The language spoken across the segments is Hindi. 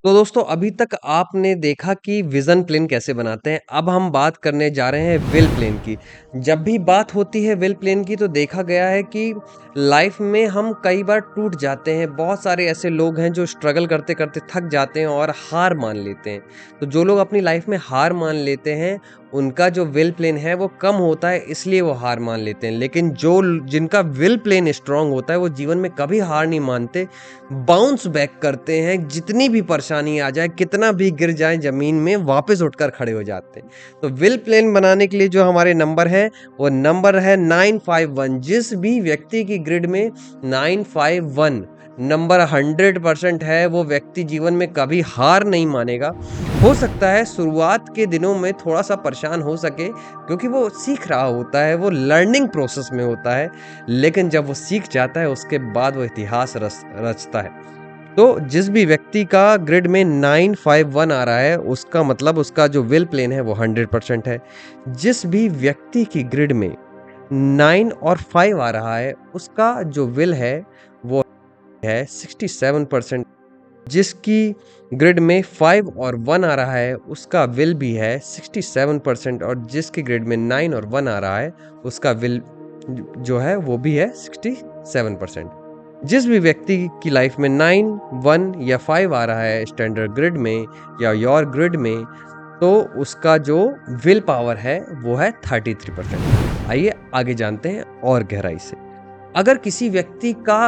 तो दोस्तों अभी तक आपने देखा कि विज़न प्लेन कैसे बनाते हैं। अब हम बात करने जा रहे हैं विल प्लेन की। जब भी बात होती है विल प्लेन की तो देखा गया है कि लाइफ़ में हम कई बार टूट जाते हैं। बहुत सारे ऐसे लोग हैं जो स्ट्रगल करते-करते थक जाते हैं और हार मान लेते हैं। तो जो लोग अपनी लाइफ़ में हार मान लेते हैं, उनका जो विल प्लेन है वो कम होता है इसलिए वो हार मान लेते हैं। लेकिन जो जिनका विल प्लेन स्ट्रॉन्ग होता है वो जीवन में कभी हार नहीं मानते, बाउंस बैक करते हैं, जितनी भी परेशानी आ जाए, कितना भी गिर जाएँ ज़मीन में, वापस उठकर खड़े हो जाते हैं। तो विल प्लेन बनाने के लिए जो हमारे नंबर हैं, वो नंबर है 951। जिस भी व्यक्ति की ग्रिड में 951 नंबर 100% है, वो व्यक्ति जीवन में कभी हार नहीं मानेगा। हो सकता है शुरुआत के दिनों में थोड़ा-सा परेशान हो सके, क्योंकि वो सीख रहा होता है, वो लर्निंग प्रोसेस में होता है। लेकिन जब वो सीख जाता है उसके बाद वो इतिहास रचता है। तो जिस भी व्यक्ति का ग्रिड में 951 आ रहा है उसका मतलब उसका जो विल प्लेन है वो 100% है। जिस भी व्यक्ति की ग्रिड में 9 और 5 आ रहा है उसका जो विल वो है 67%। जिसकी ग्रिड में 5 और 1 आ रहा है उसका विल भी है 67% और जिसकी ग्रिड में 9 और 1 आ रहा है उसका विल जो है वो भी है 67%। जिस भी व्यक्ति की लाइफ में 9, 1 या 5 आ रहा है स्टैंडर्ड ग्रिड में या योर ग्रिड में, तो उसका जो विल पावर है वो है 33%। आइए आगे जानते हैं और गहराई से। अगर किसी व्यक्ति का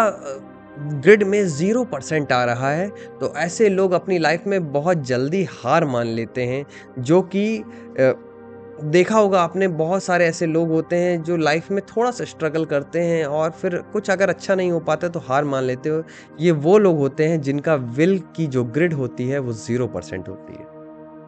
ग्रिड में 0% आ रहा है तो ऐसे लोग अपनी लाइफ में बहुत जल्दी हार मान लेते हैं, जो कि देखा होगा आपने, बहुत सारे ऐसे लोग होते हैं जो लाइफ में थोड़ा-सा स्ट्रगल करते हैं और फिर कुछ अगर अच्छा नहीं हो पाता है तो हार मान लेते हो। ये वो लोग होते हैं जिनका विल की जो ग्रिड होती है वो 0% होती है।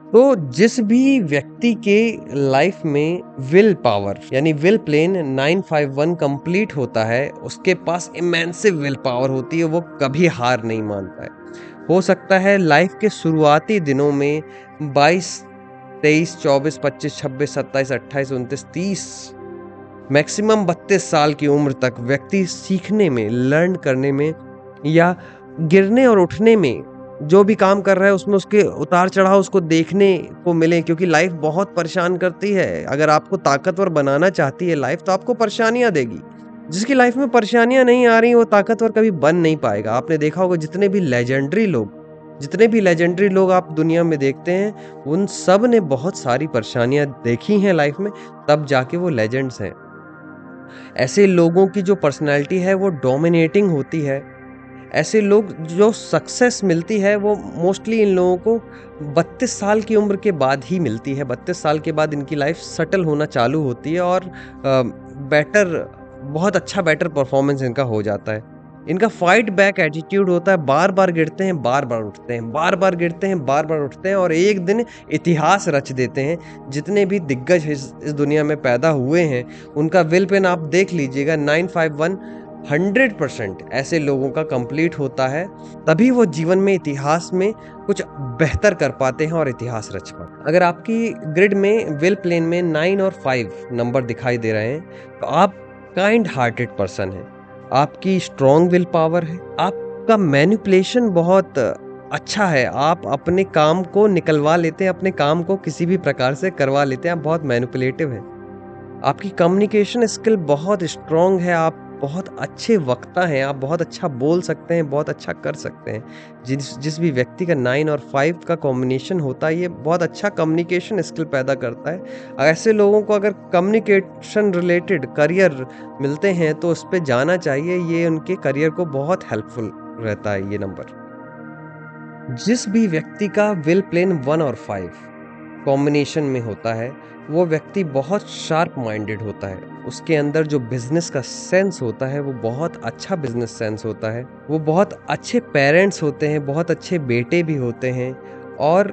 तो जिस भी व्यक्ति के लाइफ में विल पावर यानी विल प्लेन 951 कंप्लीट होता है, उसके पास इमेंसिव विल पावर होती है, वो कभी हार नहीं मानता है। हो सकता है लाइफ के शुरुआती दिनों में 22, 23, 24, 25, 26, 27, 28, 29, 30, मैक्सिमम 32 साल की उम्र तक व्यक्ति सीखने में, लर्न करने में या गिरने और उठने में, जो भी काम कर रहा है उसमें उसके उतार-चढ़ाव उसको देखने को मिले, क्योंकि लाइफ बहुत परेशान करती है। अगर आपको ताकतवर बनाना चाहती है लाइफ तो आपको परेशानियाँ देगी। जिसकी लाइफ में परेशानियाँ नहीं आ रही वो ताकतवर कभी बन नहीं पाएगा। आपने देखा होगा जितने भी लेजेंडरी लोग आप दुनिया में देखते हैं, उन सब ने बहुत सारी परेशानियाँ देखी हैं लाइफ में, तब जाके वो लेजेंड्स हैं। ऐसे लोगों की जो पर्सनैलिटी है वो डोमिनेटिंग होती है। ऐसे लोग जो सक्सेस मिलती है वो मोस्टली इन लोगों को 32 साल की उम्र के बाद ही मिलती है। 32 साल के बाद इनकी लाइफ सेटल होना चालू होती है और बेटर बहुत अच्छा बेटर परफॉर्मेंस इनका हो जाता है। इनका फाइट बैक एटीट्यूड होता है, बार-बार गिरते हैं, बार-बार उठते हैं, बार-बार गिरते हैं, बार-बार उठते हैं और एक दिन इतिहास रच देते हैं। जितने भी दिग्गज इस दुनिया में पैदा हुए हैं, उनका विल पेन आप देख लीजिएगा 951 100% ऐसे लोगों का कंप्लीट होता है, तभी वो जीवन में इतिहास में कुछ बेहतर कर पाते हैं और इतिहास रच पाते हैं। अगर आपकी ग्रिड में विल प्लेन में 9 और 5 नंबर दिखाई दे रहे हैं, तो आप काइंड हार्टेड पर्सन हैं। आपकी स्ट्रॉन्ग विल पावर है, आपका मैनिपुलेशन बहुत अच्छा है, आप अपने काम को निकलवा लेते हैं, अपने काम को किसी भी प्रकार से करवा लेते हैं, आप बहुत मैनिपुलेटिव हैं। आपकी कम्युनिकेशन स्किल बहुत स्ट्रॉन्ग है, आप बहुत अच्छे वक्ता हैं, आप बहुत अच्छा बोल सकते हैं, बहुत अच्छा कर सकते हैं। जिस भी व्यक्ति का 9 और 5 का कॉम्बिनेशन होता है, ये बहुत अच्छा कम्युनिकेशन स्किल पैदा करता है। ऐसे लोगों को अगर कम्युनिकेशन रिलेटेड करियर मिलते हैं, तो उस पे जाना चाहिए, ये उनके करियर को बहुत हेल्पफुल रहता है ये नंबर। जिस भी व्यक्ति का विल प्लेन 1 और 5 कॉम्बिनेशन में होता है, वो व्यक्ति बहुत शार्प माइंडेड होता है। उसके अंदर जो बिज़नेस का सेंस होता है, वो बहुत अच्छा बिज़नेस सेंस होता है। वो बहुत अच्छे पेरेंट्स होते हैं, बहुत अच्छे बेटे भी होते हैं और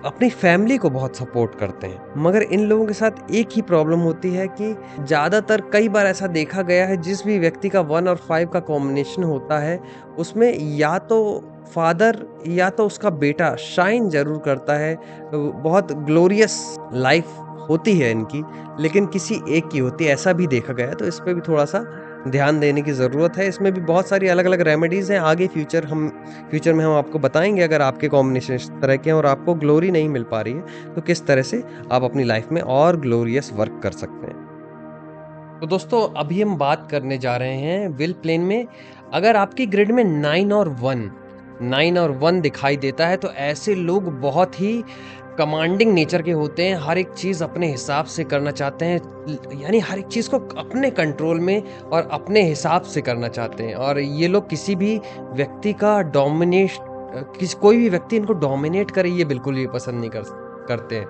अपनी फैमिली को बहुत सपोर्ट करते हैं। मगर इन लोगों के साथ एक ही प्रॉब्लम होती है कि ज़्यादातर कई बार ऐसा देखा गया है, जिस भी व्यक्ति का 1 और 5 का कॉम्बिनेशन होता है, उसमें या तो फादर या तो उसका बेटा शाइन ज़रूर करता है। बहुत ग्लोरियस लाइफ होती है इनकी, लेकिन किसी एक की होती है, ऐसा भी देखा गया है। तो इस पे भी थोड़ा-सा ध्यान देने की ज़रूरत है। इसमें भी बहुत सारी अलग-अलग रेमेडीज़ हैं, आगे फ्यूचर में हम आपको बताएँगे अगर आपके कॉम्बिनेशन इस तरह के हैं और आपको ग्लोरी नहीं मिल पा रही है, तो किस तरह से आप अपनी लाइफ़ में और ग्लोरियस वर्क कर सकते हैं। तो दोस्तों अभी हम बात करने जा रहे हैं विल प्लेन में अगर आपकी ग्रिड में 9 और 1 दिखाई देता है तो ऐसे लोग बहुत ही कमांडिंग नेचर के होते हैं, हर एक चीज़ अपने हिसाब से करना चाहते हैं, यानी हर एक चीज़ को अपने कंट्रोल में और अपने हिसाब से करना चाहते हैं और ये लोग किसी भी व्यक्ति का कोई भी व्यक्ति इनको डोमिनेट करे ये बिल्कुल भी पसंद नहीं करते हैं।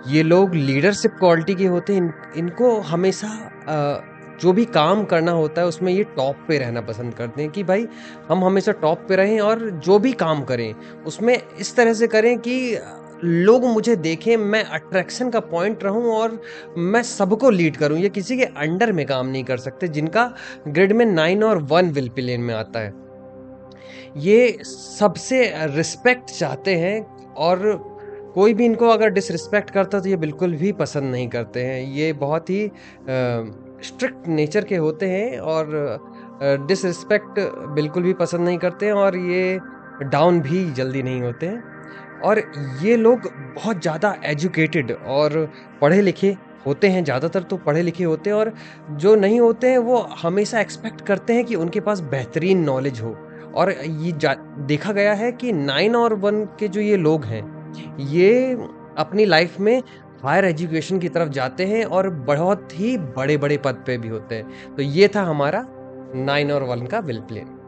ये लोग लीडरशिप क्वालिटी के होते हैं, इनको हमेशा जो भी काम करना होता है उसमें ये टॉप पे रहना पसंद करते हैं कि भाई हम हमेशा टॉप पे रहें और जो भी काम करें उसमें इस तरह से करें कि लोग मुझे देखें, मैं अट्रैक्शन का पॉइंट रहूं और मैं सबको लीड करूं। ये किसी के अंडर में काम नहीं कर सकते जिनका ग्रिड में 9 और 1 विल प्लेन में आता है। ये सबसे रिस्पेक्ट चाहते हैं और कोई भी इनको अगर डिसरिस्पेक्ट करता है तो ये बिल्कुल भी पसंद नहीं करते हैं। ये बहुत ही स्ट्रिक्ट नेचर के होते हैं और डिसरिस्पेक्ट बिल्कुल भी पसंद नहीं करते हैं और ये डाउन भी जल्दी नहीं होते हैं। और ये लोग बहुत ज़्यादा एजुकेटेड और पढ़े-लिखे होते हैं, ज़्यादातर तो पढ़े-लिखे होते हैं और जो नहीं होते हैं वो हमेशा एक्सपेक्ट करते हैं कि उनके पास बेहतरीन नॉलेज हो। और ये देखा गया है कि 9 और 1 के जो ये लोग हैं, ये अपनी लाइफ में हायर एजुकेशन की तरफ जाते हैं और बहुत ही बड़े-बड़े पद पे भी होते हैं। तो ये था हमारा 9 और 1 का विल प्लेन।